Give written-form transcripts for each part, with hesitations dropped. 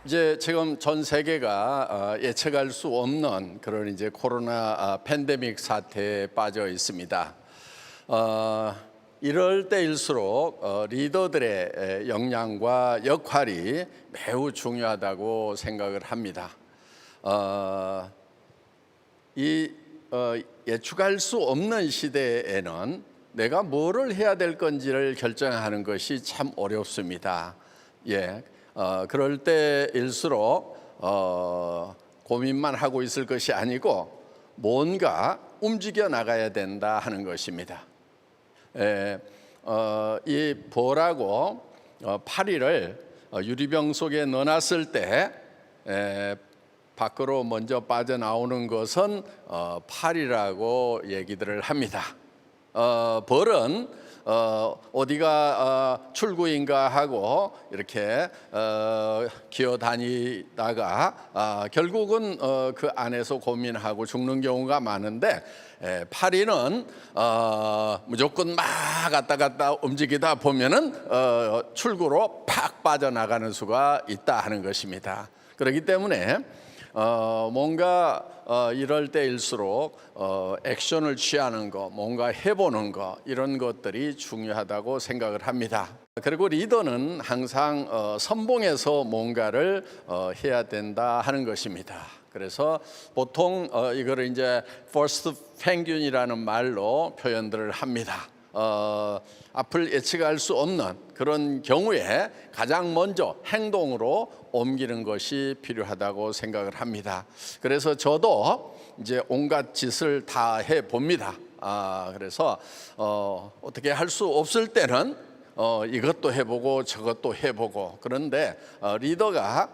이제 지금 전 세계가 예측할 수 없는 그런 이제 코로나 팬데믹 사태에 빠져 있습니다. 이럴 때일수록 리더들의 역량과 역할이 매우 중요하다고 생각을 합니다. 예측할 수 없는 시대에는 내가 뭐를 해야 될 건지를 결정하는 것이 참 어렵습니다. 그럴 때일수록 고민만 하고 있을 것이 아니고 뭔가 움직여 나가야 된다 하는 것입니다. 이 벌하고 파리를 유리병 속에 넣어놨을 때 밖으로 먼저 빠져나오는 것은 파리라고 얘기들을 합니다. 벌은 어디가 출구인가 하고 이렇게 기어다니다가 결국은 그 안에서 고민하고 죽는 경우가 많은데, 파리는 무조건 막 갔다 움직이다 보면은 출구로 팍 빠져나가는 수가 있다 하는 것입니다. 그렇기 때문에 뭔가 이럴 때일수록 액션을 취하는 거, 뭔가 해보는 거, 이런 것들이 중요하다고 생각을 합니다. 그리고 리더는 항상 선봉에서 뭔가를 해야 된다 하는 것입니다. 그래서 보통 이거를 이제 first penguin이라는 말로 표현들을 합니다. 앞을 예측할 수 없는 그런 경우에 가장 먼저 행동으로 옮기는 것이 필요하다고 생각을 합니다. 그래서 저도 이제 온갖 짓을 다 해 봅니다. 그래서 어떻게 할 수 없을 때는 이것도 해보고 저것도 해보고, 그런데 리더가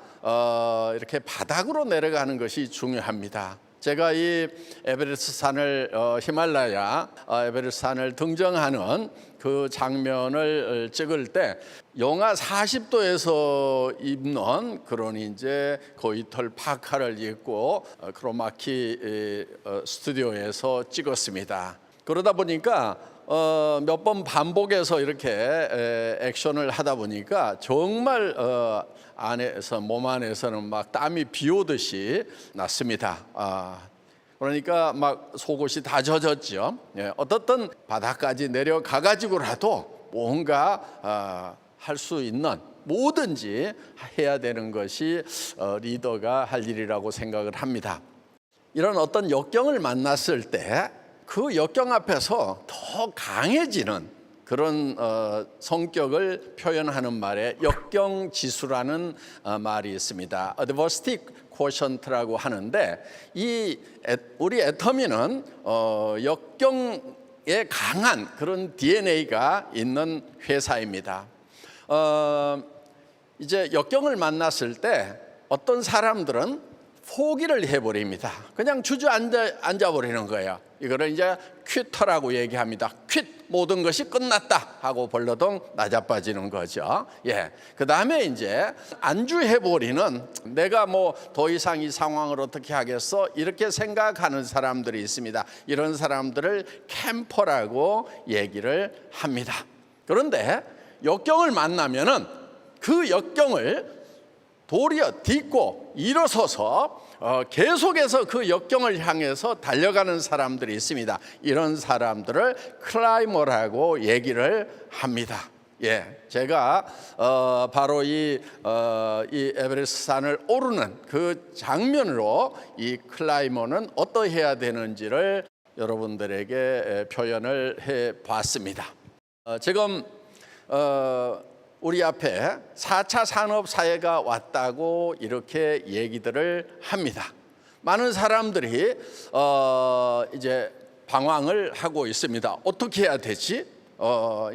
이렇게 바닥으로 내려가는 것이 중요합니다. 제가 이 에베레스트 산을 히말라야 에베레스트 산을 등정하는 그 장면을 찍을 때 영하 40도에서 입는 그런 이제 거위털 파카를 입고 크로마키 스튜디오에서 찍었습니다. 그러다 보니까 몇 번 반복해서 이렇게 액션을 하다 보니까 정말 안에서, 몸 안에서는 막 땀이 비 오듯이 났습니다. 그러니까 막 속옷이 다 젖었죠. 어떻든 바닥까지 내려가 가지고라도 뭔가 할 수 있는 뭐든지 해야 되는 것이 리더가 할 일이라고 생각을 합니다. 이런 어떤 역경을 만났을 때 그 역경 앞에서 더 강해지는 그런 성격을 표현하는 말에 역경지수라는 말이 있습니다. Adversity quotient라고 하는데, 우리 애터미는 역경에 강한 그런 DNA가 있는 회사입니다. 이제 역경을 만났을 때 어떤 사람들은 포기를 해버립니다. 그냥 주저앉아 버리는 거예요. 이거를 이제 퀴터라고 얘기합니다. 퀴트, 모든 것이 끝났다 하고 벌러덩 나자빠지는 거죠. 그 다음에 이제 안주해버리는, 내가 뭐 더 이상 이 상황을 어떻게 하겠어, 이렇게 생각하는 사람들이 있습니다. 이런 사람들을 캠퍼라고 얘기를 합니다. 그런데 역경을 만나면은 그 역경을 도리어 딛고 일어서서 계속해서 그 역경을 향해서 달려가는 사람들이 있습니다. 이런 사람들을 클라이머라고 얘기를 합니다. 제가 바로 이 에베레스트 산을 오르는 그 장면으로 이 클라이머는 어떠해야 되는지를 여러분들에게 표현을 해 봤습니다. 지금 우리 앞에 4차 산업사회가 왔다고 이렇게 얘기들을 합니다. 많은 사람들이 이제 방황을 하고 있습니다. 어떻게 해야 되지?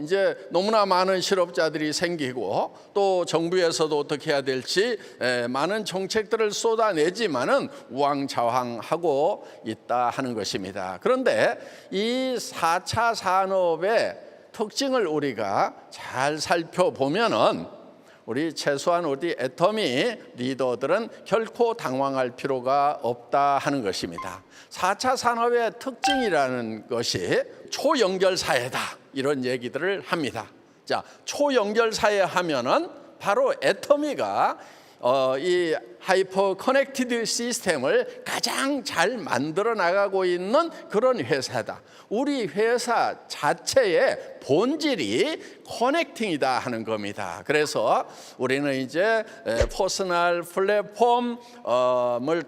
이제 너무나 많은 실업자들이 생기고, 또 정부에서도 어떻게 해야 될지 많은 정책들을 쏟아내지만은 우왕좌왕하고 있다 하는 것입니다. 그런데 이 4차 산업의 특징을 우리가 잘 살펴보면은 우리 최소한 우리 애터미 리더들은 결코 당황할 필요가 없다 하는 것입니다. 4차 산업의 특징이라는 것이 초연결 사회다, 이런 얘기들을 합니다. 자, 초연결 사회 하면은 바로 애터미가 이 하이퍼 커넥티드 시스템을 가장 잘 만들어 나가고 있는 그런 회사다. 우리 회사 자체의 본질이 커넥팅이다 하는 겁니다. 그래서 우리는 이제 퍼스널 플랫폼을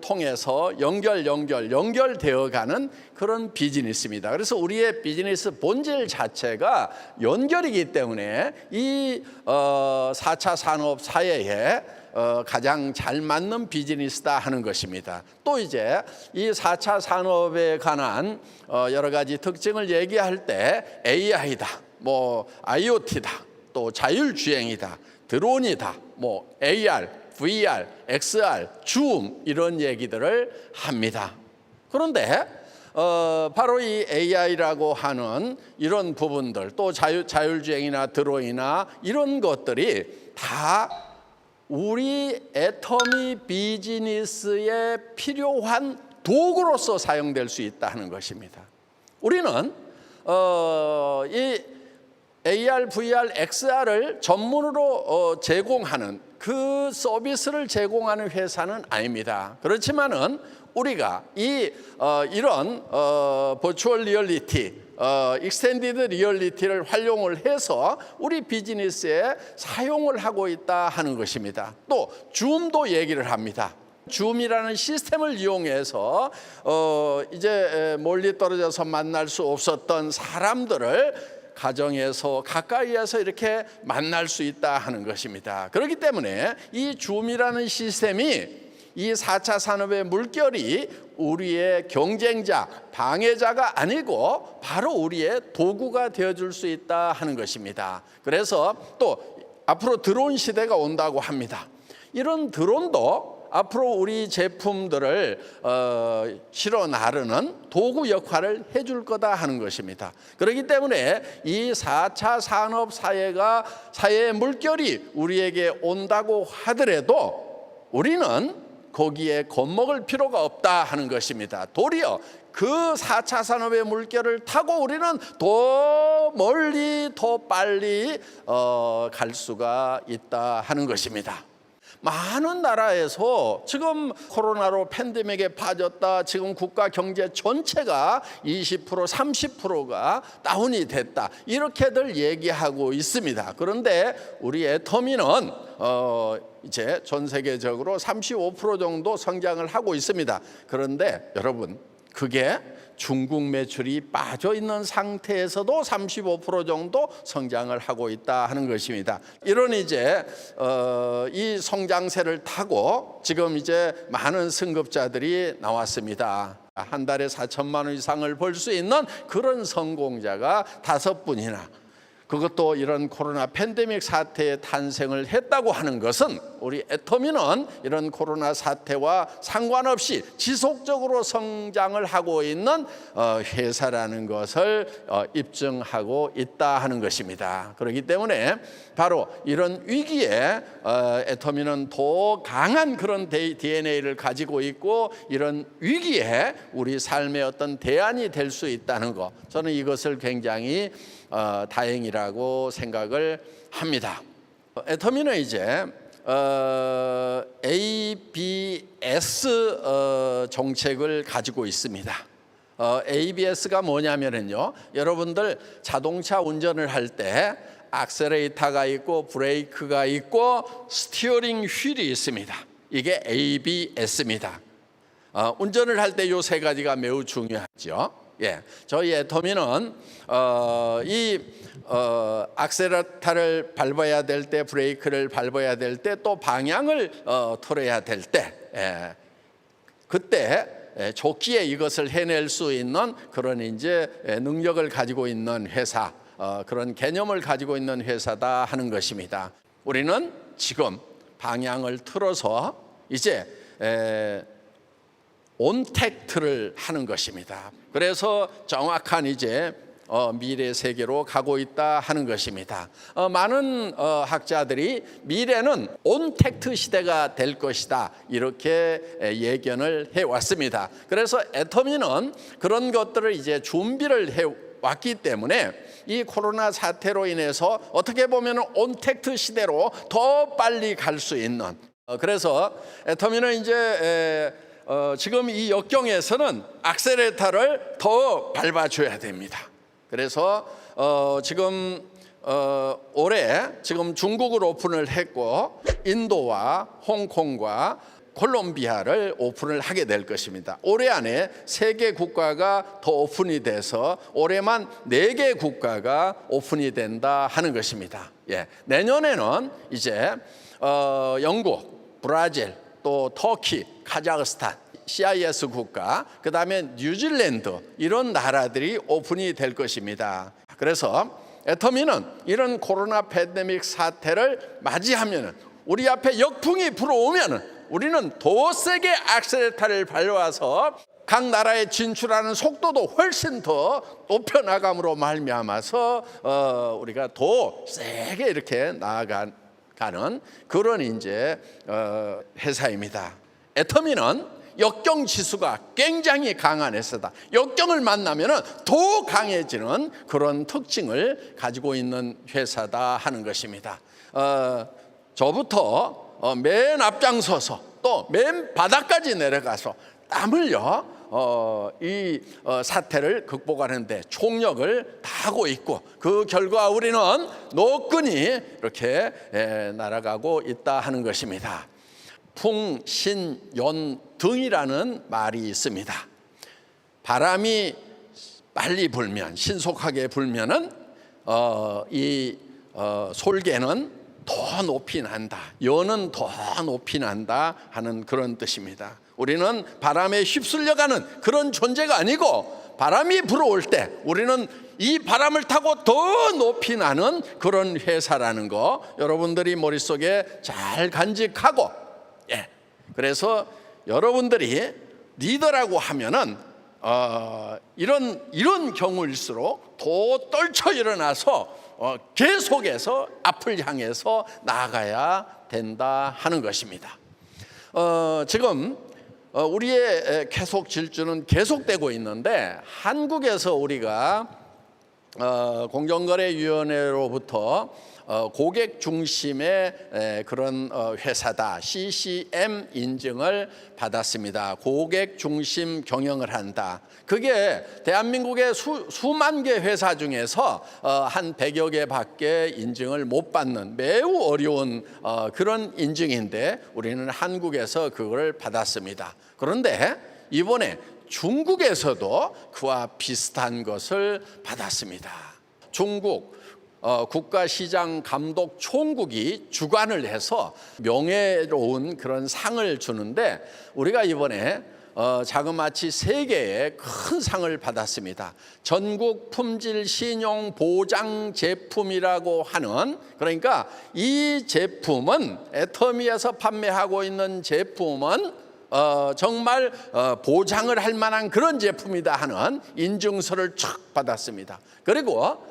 통해서 연결되어 가는 그런 비즈니스입니다. 그래서 우리의 비즈니스 본질 자체가 연결이기 때문에 이 4차 산업 사회에 가장 잘 맞는 비즈니스다 하는 것입니다. 또 이제 이 4차 산업에 관한 여러 가지 특징을 얘기할 때 AI다, 뭐 IoT다, 또 자율주행이다, 드론이다, 뭐 AR, VR, XR, 줌 이런 얘기들을 합니다. 그런데 바로 이 AI라고 하는 이런 부분들, 또 자율주행이나 드론이나 이런 것들이 다 우리 애터미 비즈니스에 필요한 도구로서 사용될 수 있다 하는 것입니다. 우리는 이 AR, VR, XR을 전문으로 제공하는 그 서비스를 제공하는 회사는 아닙니다. 그렇지만은 우리가 이런 버추얼 리얼리티, 익스텐디드 리얼리티를 활용을 해서 우리 비즈니스에 사용을 하고 있다 하는 것입니다. 또 줌도 얘기를 합니다. 줌이라는 시스템을 이용해서 이제 멀리 떨어져서 만날 수 없었던 사람들을 가정에서 가까이에서 이렇게 만날 수 있다 하는 것입니다. 그렇기 때문에 이 줌이라는 시스템이 이 4차 산업의 물결이 우리의 경쟁자, 방해자가 아니고 바로 우리의 도구가 되어줄 수 있다 하는 것입니다. 그래서 또 앞으로 드론 시대가 온다고 합니다. 이런 드론도 앞으로 우리 제품들을 실어 나르는 도구 역할을 해줄 거다 하는 것입니다. 그렇기 때문에 이 4차 산업 사회의 물결이 우리에게 온다고 하더라도 우리는 거기에 겁먹을 필요가 없다 하는 것입니다. 도리어 그 4차 산업의 물결을 타고 우리는 더 멀리 더 빨리 갈 수가 있다 하는 것입니다. 많은 나라에서 지금 코로나로 팬데믹에 빠졌다, 지금 국가 경제 전체가 20%, 30%가 다운이 됐다, 이렇게들 얘기하고 있습니다. 그런데 우리 애터미는 이제 전 세계적으로 35% 정도 성장을 하고 있습니다. 그런데 여러분, 그게 중국 매출이 빠져 있는 상태에서도 35% 정도 성장을 하고 있다 하는 것입니다. 이런 이제 이 성장세를 타고 지금 이제 많은 승급자들이 나왔습니다. 한 달에 4천만 원 이상을 벌 수 있는 그런 성공자가 5분이나, 그것도 이런 코로나 팬데믹 사태에 탄생을 했다고 하는 것은 우리 애터미는 이런 코로나 사태와 상관없이 지속적으로 성장을 하고 있는 회사라는 것을 입증하고 있다 하는 것입니다. 그렇기 때문에 바로 이런 위기에 애터미는 더 강한 그런 DNA를 가지고 있고, 이런 위기에 우리 삶의 어떤 대안이 될 수 있다는 것, 저는 이것을 굉장히 다행이라고 생각을 합니다. 애터미는 이제 ABS 정책을 가지고 있습니다. ABS가 뭐냐면요, 여러분들 자동차 운전을 할 때 악셀레이터가 있고 브레이크가 있고 스티어링 휠이 있습니다. 이게 ABS입니다. 운전을 할 때 이 세 가지가 매우 중요하죠. 예, 저희 애터미는 악셀레이터를 밟아야 될 때, 브레이크를 밟아야 될 때, 또 방향을 틀어야 될 때, 그때 조기에 이것을 해낼 수 있는 그런 이제 능력을 가지고 있는 회사, 그런 개념을 가지고 있는 회사다 하는 것입니다. 우리는 지금 방향을 틀어서 이제 온택트를 하는 것입니다. 그래서 정확한 이제 미래 세계로 가고 있다 하는 것입니다. 많은 학자들이 미래는 온택트 시대가 될 것이다, 이렇게 예견을 해왔습니다. 그래서 애터미는 그런 것들을 이제 준비를 해왔기 때문에 이 코로나 사태로 인해서 어떻게 보면 온택트 시대로 더 빨리 갈 수 있는 그래서 애터미는 이제 지금 이 역경에서는 악셀레터를 더 밟아줘야 됩니다. 그래서 지금 올해 지금 중국을 오픈을 했고 인도와 홍콩과 콜롬비아를 오픈을 하게 될 것입니다. 올해 안에 3개 국가가 더 오픈이 돼서 올해만 4개 국가가 오픈이 된다 하는 것입니다. 예, 내년에는 이제 영국, 브라질, 또 터키, 카자흐스탄, CIS 국가, 그 다음에 뉴질랜드 이런 나라들이 오픈이 될 것입니다. 그래서 애터미는 이런 코로나 팬데믹 사태를 맞이하면 우리 앞에 역풍이 불어오면 우리는 더 세게 액셀레터를 밟아서 각 나라에 진출하는 속도도 훨씬 더 높여나감으로 말미암아서 우리가 더 세게 이렇게 나아가는 그런 이제 회사입니다. 애터미는 역경 지수가 굉장히 강한 회사다. 역경을 만나면 더 강해지는 그런 특징을 가지고 있는 회사다 하는 것입니다. 저부터 맨 앞장서서 또 맨 바닥까지 내려가서 땀 흘려 이 사태를 극복하는데 총력을 다하고 있고 그 결과 우리는 노끈히 이렇게 날아가고 있다 하는 것입니다. 풍신연등이라는 말이 있습니다. 바람이 빨리 불면 신속하게 불면은 이 솔개는 더 높이 난다, 연은 더 높이 난다 하는 그런 뜻입니다. 우리는 바람에 휩쓸려가는 그런 존재가 아니고 바람이 불어올 때 우리는 이 바람을 타고 더 높이 나는 그런 회사라는 거 여러분들이 머릿속에 잘 간직하고, 그래서 여러분들이 리더라고 하면은 이런 경우일수록 더 떨쳐 일어나서 계속해서 앞을 향해서 나아가야 된다 하는 것입니다. 지금 우리의 계속 질주는 계속되고 있는데 한국에서 우리가 공정거래위원회로부터 고객 중심의 그런 회사다, CCM 인증을 받았습니다. 고객 중심 경영을 한다. 그게 대한민국의 수만 개 회사 중에서 한 100여 개밖에 인증을 못 받는 매우 어려운 그런 인증인데 우리는 한국에서 그걸 받았습니다. 그런데 이번에 중국에서도 그와 비슷한 것을 받았습니다. 중국 국가시장 감독 총국이 주관을 해서 명예로운 그런 상을 주는데 우리가 이번에 자그마치 3개의 큰 상을 받았습니다. 전국 품질 신용 보장 제품이라고 하는, 그러니까 이 제품은 애터미에서 판매하고 있는 제품은 정말 보장을 할 만한 그런 제품이다 하는 인증서를 촥 받았습니다. 그리고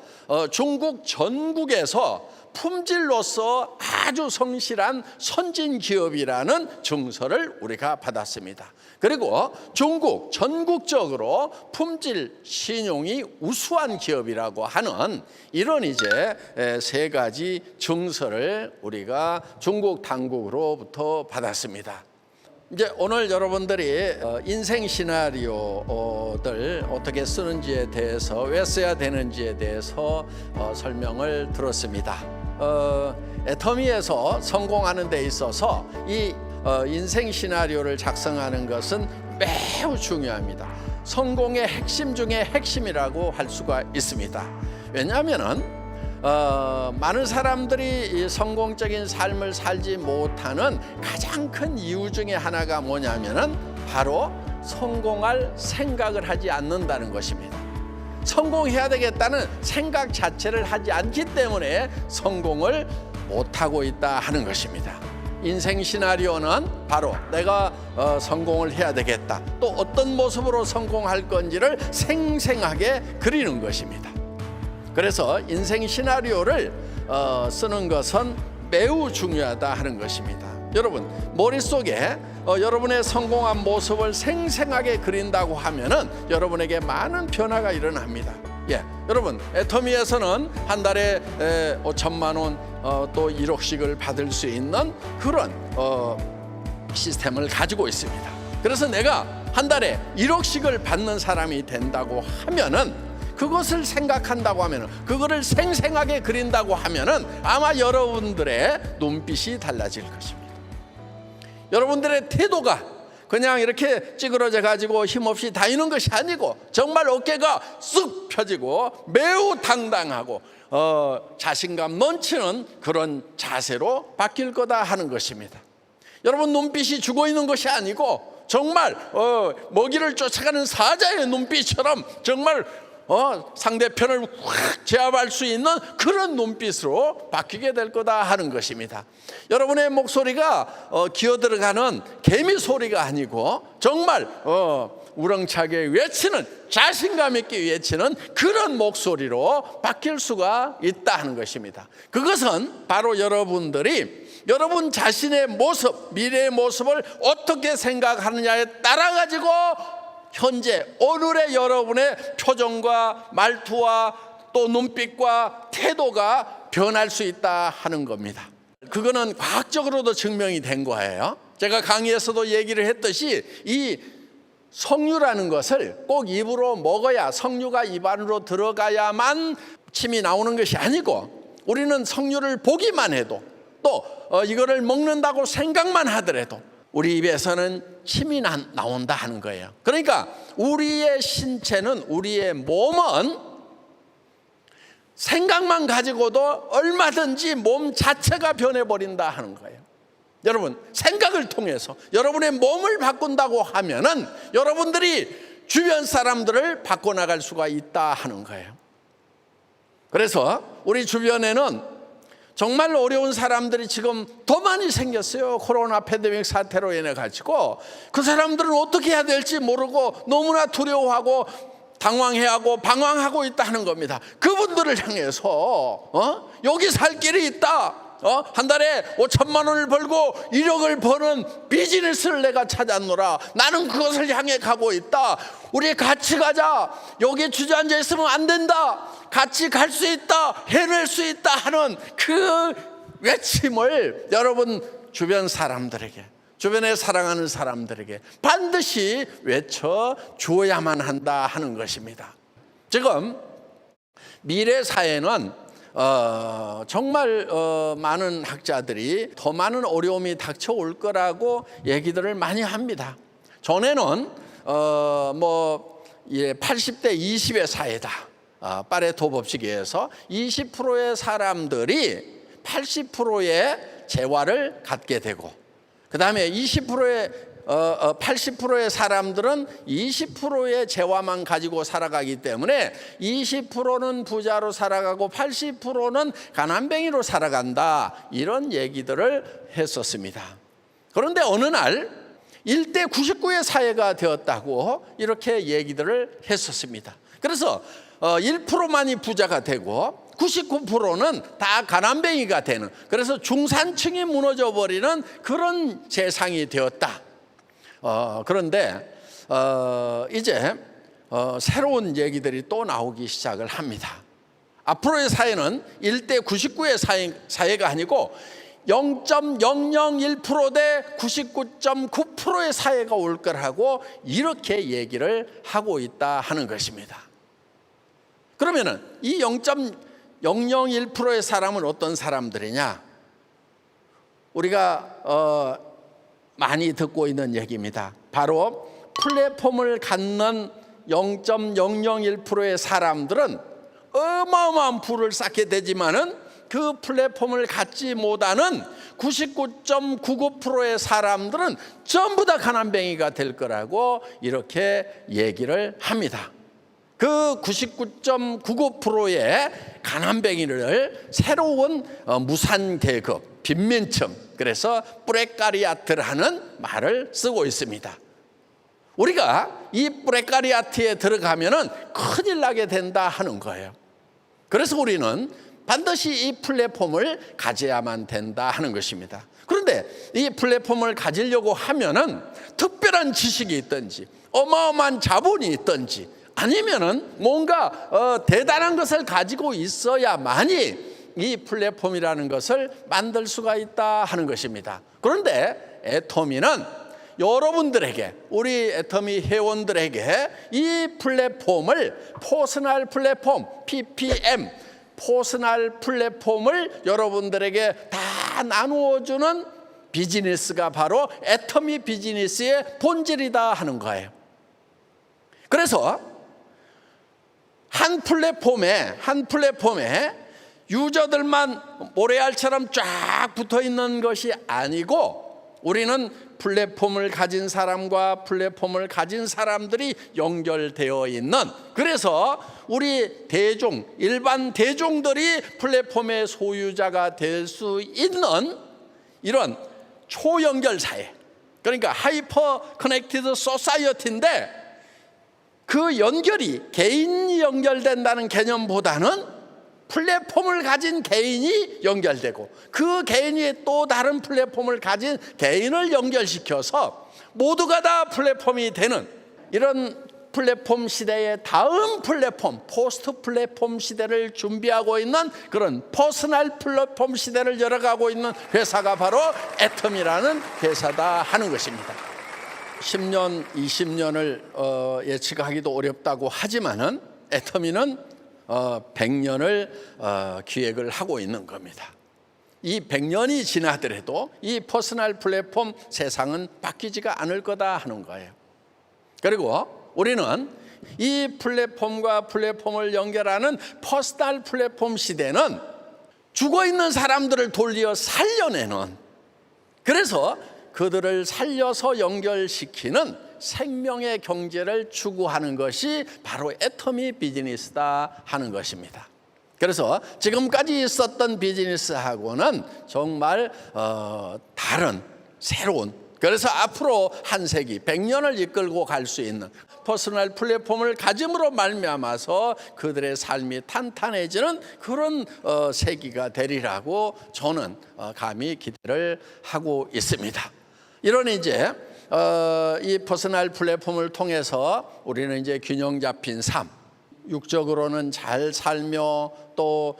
중국 전국에서 품질로서 아주 성실한 선진 기업이라는 증서를 우리가 받았습니다. 그리고 중국 전국적으로 품질 신용이 우수한 기업이라고 하는 이런 이제 3가지 증서를 우리가 중국 당국으로부터 받았습니다. 이제 오늘 여러분들이 인생 시나리오들 어떻게 쓰는지에 대해서, 왜 써야 되는지에 대해서 설명을 들었습니다. 애터미에서 성공하는 데 있어서 이 인생 시나리오를 작성하는 것은 매우 중요합니다. 성공의 핵심 중에 핵심이라고 할 수가 있습니다. 왜냐하면은 많은 사람들이 이 성공적인 삶을 살지 못하는 가장 큰 이유 중에 하나가 뭐냐면은 바로 성공할 생각을 하지 않는다는 것입니다. 성공해야 되겠다는 생각 자체를 하지 않기 때문에 성공을 못하고 있다 하는 것입니다. 인생 시나리오는 바로 내가 성공을 해야 되겠다, 또 어떤 모습으로 성공할 건지를 생생하게 그리는 것입니다. 그래서 인생 시나리오를 쓰는 것은 매우 중요하다 하는 것입니다. 여러분 머릿속에 여러분의 성공한 모습을 생생하게 그린다고 하면은 여러분에게 많은 변화가 일어납니다. 여러분, 애터미에서는 한 달에 5천만 원, 또 1억씩을 받을 수 있는 그런 시스템을 가지고 있습니다. 그래서 내가 한 달에 1억씩을 받는 사람이 된다고 하면은, 그것을 생각한다고 하면은, 그거를 생생하게 그린다고 하면은 아마 여러분들의 눈빛이 달라질 것입니다. 여러분들의 태도가 그냥 이렇게 찌그러져 가지고 힘없이 다니는 것이 아니고, 정말 어깨가 쑥 펴지고 매우 당당하고 자신감 넘치는 그런 자세로 바뀔 거다 하는 것입니다. 여러분, 눈빛이 죽어 있는 것이 아니고 정말 먹이를 쫓아가는 사자의 눈빛처럼 정말 상대편을 확 제압할 수 있는 그런 눈빛으로 바뀌게 될 거다 하는 것입니다. 여러분의 목소리가 기어들어가는 개미 소리가 아니고 정말 우렁차게 외치는, 자신감 있게 외치는 그런 목소리로 바뀔 수가 있다 하는 것입니다. 그것은 바로 여러분들이 여러분 자신의 모습, 미래의 모습을 어떻게 생각하느냐에 따라 가지고 현재 오늘의 여러분의 표정과 말투와 또 눈빛과 태도가 변할 수 있다 하는 겁니다. 그거는 과학적으로도 증명이 된 거예요. 제가 강의에서도 얘기를 했듯이 이 석류라는 것을 꼭 입으로 먹어야, 석류가 입 안으로 들어가야만 침이 나오는 것이 아니고, 우리는 석류를 보기만 해도, 또 이거를 먹는다고 생각만 하더라도 우리 입에서는 침이 나온다 하는 거예요. 그러니까 우리의 신체는, 우리의 몸은 생각만 가지고도 얼마든지 몸 자체가 변해버린다 하는 거예요. 여러분, 생각을 통해서 여러분의 몸을 바꾼다고 하면은 여러분들이 주변 사람들을 바꿔나갈 수가 있다 하는 거예요. 그래서 우리 주변에는 정말 어려운 사람들이 지금 더 많이 생겼어요. 코로나 팬데믹 사태로 인해 가지고 그 사람들은 어떻게 해야 될지 모르고 너무나 두려워하고 당황해하고 방황하고 있다 하는 겁니다. 그분들을 향해서 여기 살 길이 있다. 한 달에 5천만 원을 벌고 1억을 버는 비즈니스를 내가 찾았노라. 나는 그것을 향해 가고 있다. 우리 같이 가자. 여기 주저앉아 있으면 안 된다. 같이 갈 수 있다. 해낼 수 있다 하는 그 외침을 여러분 주변 사람들에게, 주변에 사랑하는 사람들에게 반드시 외쳐 주어야만 한다 하는 것입니다. 지금 미래 사회는 정말 많은 학자들이 더 많은 어려움이 닥쳐올 거라고 얘기들을 많이 합니다. 전에는 80대 20의 사회다. 파레토 법칙에 의해서 20%의 사람들이 80%의 재화를 갖게 되고, 그 다음에 80%의 사람들은 20%의 재화만 가지고 살아가기 때문에 20%는 부자로 살아가고 80%는 가난뱅이로 살아간다, 이런 얘기들을 했었습니다. 그런데 어느 날 1대 99의 사회가 되었다고 이렇게 얘기들을 했었습니다. 그래서 1%만이 부자가 되고 99%는 다 가난뱅이가 되는, 그래서 중산층이 무너져 버리는 그런 세상이 되었다. 그런데 이제 새로운 얘기들이 또 나오기 시작을 합니다. 앞으로의 사회는 1대 99의 사회가 아니고 0.001% 대 99.9%의 사회가 올 거라고 이렇게 얘기를 하고 있다 하는 것입니다. 그러면은 이 0.001%의 사람은 어떤 사람들이냐? 우리가 많이 듣고 있는 얘기입니다. 바로 플랫폼을 갖는 0.001%의 사람들은 어마어마한 부를 쌓게 되지만은 그 플랫폼을 갖지 못하는 99.99%의 사람들은 전부 다 가난뱅이가 될 거라고 이렇게 얘기를 합니다. 그 99.99%의 가난뱅이를 새로운 무산계급, 빈민층, 그래서 프레카리아트라는 말을 쓰고 있습니다. 우리가 이 프레카리아트에 들어가면은 큰일 나게 된다 하는 거예요. 그래서 우리는 반드시 이 플랫폼을 가져야만 된다 하는 것입니다. 그런데 이 플랫폼을 가지려고 하면은 특별한 지식이 있든지 어마어마한 자본이 있든지 아니면은 뭔가 대단한 것을 가지고 있어야만이 이 플랫폼이라는 것을 만들 수가 있다 하는 것입니다. 그런데 애터미는 여러분들에게, 우리 애터미 회원들에게 이 플랫폼을, 퍼스널 플랫폼, PPM, 퍼스널 플랫폼을 여러분들에게 다 나누어주는 비즈니스가 바로 애터미 비즈니스의 본질이다 하는 거예요. 그래서 한 플랫폼에 유저들만 모래알처럼 쫙 붙어 있는 것이 아니고, 우리는 플랫폼을 가진 사람과 플랫폼을 가진 사람들이 연결되어 있는, 그래서 우리 대중, 일반 대중들이 플랫폼의 소유자가 될 수 있는 이런 초연결 사회, 그러니까 하이퍼 커넥티드 소사이어티인데, 그 연결이 개인이 연결된다는 개념보다는 플랫폼을 가진 개인이 연결되고, 그 개인이 또 다른 플랫폼을 가진 개인을 연결시켜서 모두가 다 플랫폼이 되는 이런 플랫폼 시대의 다음 플랫폼, 포스트 플랫폼 시대를 준비하고 있는 그런 퍼스널 플랫폼 시대를 열어가고 있는 회사가 바로 애텀이라는 회사다 하는 것입니다. 10년, 20년을 예측하기도 어렵다고 하지만은 애터미는 100년을 기획을 하고 있는 겁니다. 이 100년이 지나더라도 이 퍼스널 플랫폼 세상은 바뀌지가 않을 거다 하는 거예요. 그리고 우리는 이 플랫폼과 플랫폼을 연결하는 퍼스널 플랫폼 시대는 죽어있는 사람들을 돌려 살려내는, 그래서 그들을 살려서 연결시키는 생명의 경제를 추구하는 것이 바로 애터미 비즈니스다 하는 것입니다. 그래서 지금까지 있었던 비즈니스하고는 정말 다른, 새로운, 그래서 앞으로 한 세기, 100년을 이끌고 갈 수 있는 퍼스널 플랫폼을 가짐으로 말미암아서 그들의 삶이 탄탄해지는 그런 세기가 되리라고 저는 감히 기대를 하고 있습니다. 이런 이제 이 퍼스널 플랫폼을 통해서 우리는 이제 균형 잡힌 삶, 육적으로는 잘 살며 또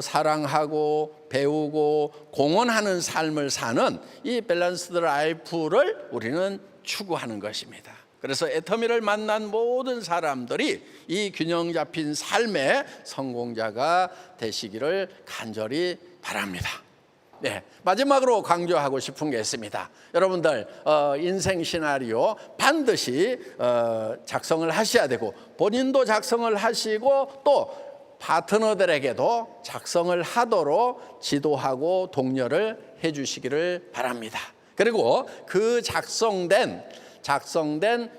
사랑하고 배우고 공헌하는 삶을 사는 이 밸런스드 라이프를 우리는 추구하는 것입니다. 그래서 애터미를 만난 모든 사람들이 이 균형 잡힌 삶의 성공자가 되시기를 간절히 바랍니다. 네, 마지막으로 강조하고 싶은 게 있습니다. 여러분들 인생 시나리오 반드시 작성을 하셔야 되고, 본인도 작성을 하시고 또 파트너들에게도 작성을 하도록 지도하고 독려를 해 주시기를 바랍니다. 그리고 그 작성된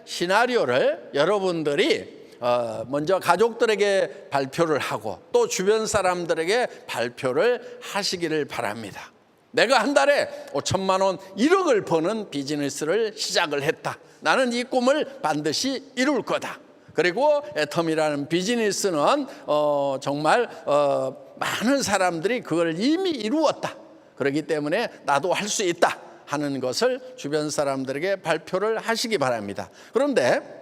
시나리오를 여러분들이 먼저 가족들에게 발표를 하고 또 주변 사람들에게 발표를 하시기를 바랍니다. 내가 한 달에 5천만 원, 1억을 버는 비즈니스를 시작을 했다. 나는 이 꿈을 반드시 이룰 거다. 그리고 애텀이라는 비즈니스는 정말 많은 사람들이 그걸 이미 이루었다. 그렇기 때문에 나도 할 수 있다 하는 것을 주변 사람들에게 발표를 하시기 바랍니다. 그런데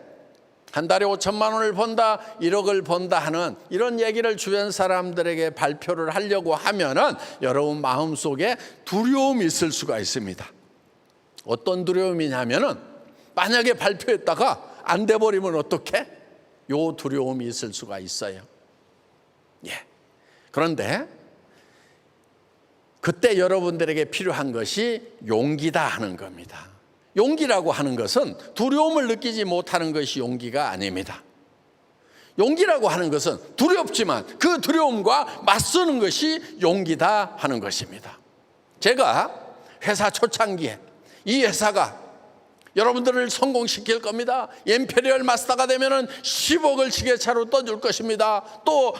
한 달에 5천만 원을 번다, 1억을 번다 하는 이런 얘기를 주변 사람들에게 발표를 하려고 하면은 여러분 마음속에 두려움이 있을 수가 있습니다. 어떤 두려움이냐면은 만약에 발표했다가 안 돼 버리면 어떡해? 요 두려움이 있을 수가 있어요. 예. 그런데 그때 여러분들에게 필요한 것이 용기다 하는 겁니다. 용기라고 하는 것은 두려움을 느끼지 못하는 것이 용기가 아닙니다. 용기라고 하는 것은 두렵지만 그 두려움과 맞서는 것이 용기다 하는 것입니다. 제가 회사 초창기에 이 회사가 여러분들을 성공시킬 겁니다. 임페리얼 마스터가 되면은 10억을 지게차로 떠줄 것입니다. 또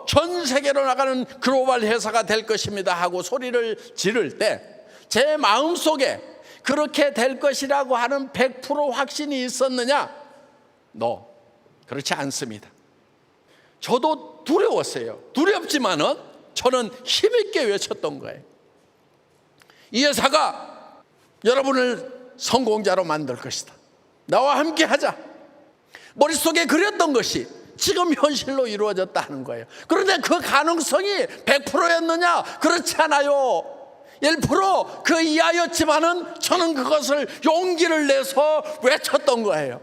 전 세계로 나가는 글로벌 회사가 될 것입니다 하고 소리를 지를 때 제 마음속에 그렇게 될 것이라고 하는 100% 확신이 있었느냐? No, 그렇지 않습니다. 저도 두려웠어요. 두렵지만은 저는 힘있게 외쳤던 거예요. 이 회사가 여러분을 성공자로 만들 것이다. 나와 함께 하자. 머릿속에 그렸던 것이 지금 현실로 이루어졌다는 거예요. 그런데 그 가능성이 100%였느냐? 그렇지 않아요. 1% 그 이하였지만은 저는 그것을 용기를 내서 외쳤던 거예요.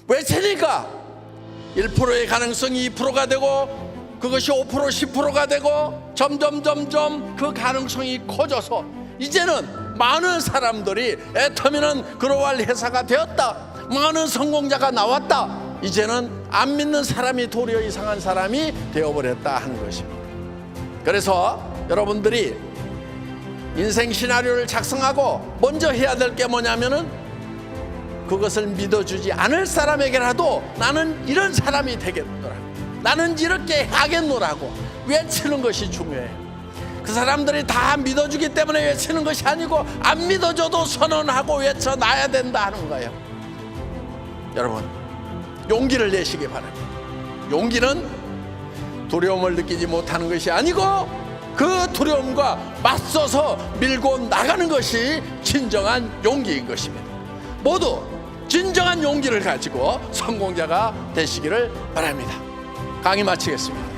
외치니까 1%의 가능성이 2%가 되고 그것이 5% 10%가 되고 점점 그 가능성이 커져서 이제는 많은 사람들이 애터미는 글로벌 회사가 되었다, 많은 성공자가 나왔다, 이제는 안 믿는 사람이 도리어 이상한 사람이 되어버렸다 하는 것입니다. 그래서 여러분들이 인생 시나리오를 작성하고 먼저 해야 될 게 뭐냐면은 그것을 믿어주지 않을 사람에게라도 나는 이런 사람이 되겠노라고, 나는 이렇게 하겠노라고 외치는 것이 중요해요. 그 사람들이 다 믿어주기 때문에 외치는 것이 아니고 안 믿어줘도 선언하고 외쳐놔야 된다 하는 거예요. 여러분, 용기를 내시기 바랍니다. 용기는 두려움을 느끼지 못하는 것이 아니고 그 두려움과 맞서서 밀고 나가는 것이 진정한 용기인 것입니다. 모두 진정한 용기를 가지고 성공자가 되시기를 바랍니다. 강의 마치겠습니다.